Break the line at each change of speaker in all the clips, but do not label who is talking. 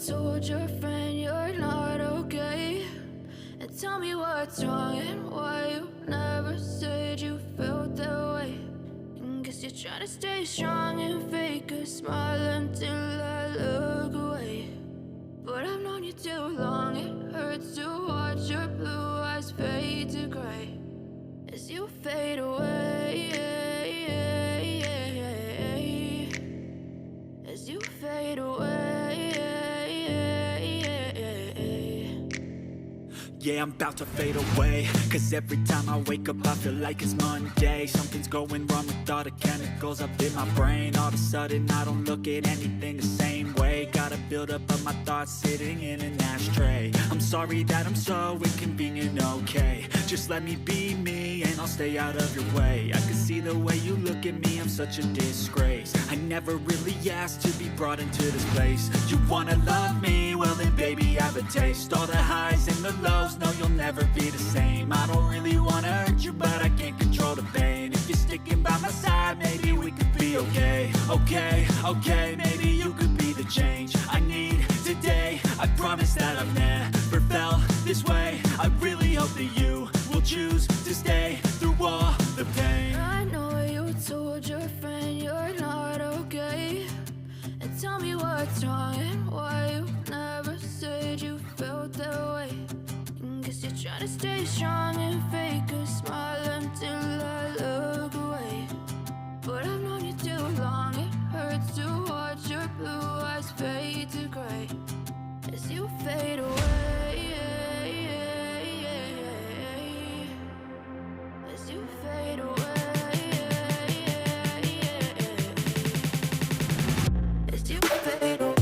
told your friend you're not okay. And tell me what's wrong and why you never said you felt that way. And guess you're trying to stay strong and fake a smile until I look away. But I've known you too long, it hurts to watch your blue eyes fade to gray as you fade away. As you fade away.
Yeah, I'm about to fade away, cause every time I wake up I feel like it's Monday. Something's going wrong with all the chemicals up in my brain. All of a sudden I don't look at anything the same way. Got a buildup of my thoughts sitting in an ashtray. I'm sorry that I'm so inconvenient, okay. Just let me be me and I'll stay out of your way. I can see the way you look at me, I'm such a disgrace. I never really asked to be brought into this place. You wanna love me? Well then baby have a taste. All the highs and the lows, no you'll never be the same. I don't really wanna hurt you but I can't control the pain. If you're sticking by my side maybe we could be okay. Okay, maybe you could be the change I need today. I promise that I've never felt this way. I really hope that you will choose to stay through all the pain.
I know you told your friend you're not okay. And tell me what's wrong and why you never said you felt that way. And guess you're trying to stay strong and fake a smile until I look away. But I've known you too long, it hurts to watch your blue eyes fade to gray as you fade away. As you fade away. As you fade away.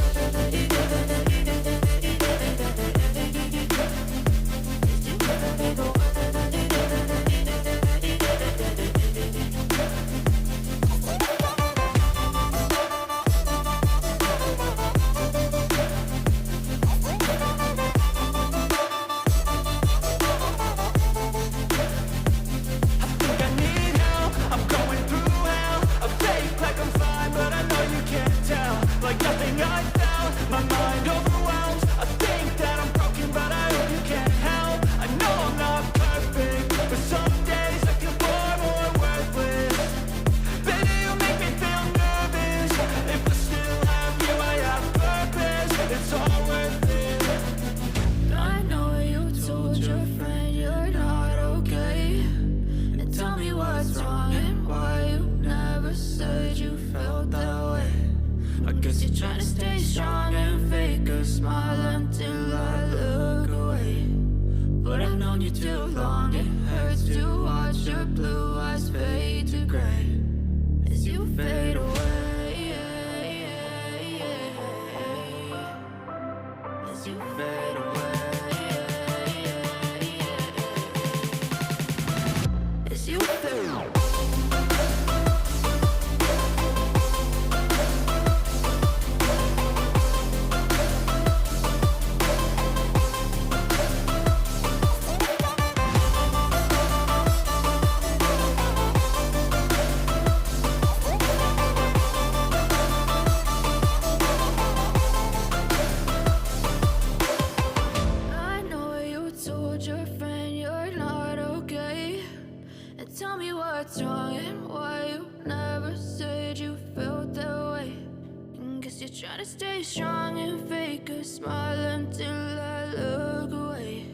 Try to stay strong and fake a smile until I look away.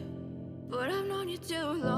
But I've known you too long.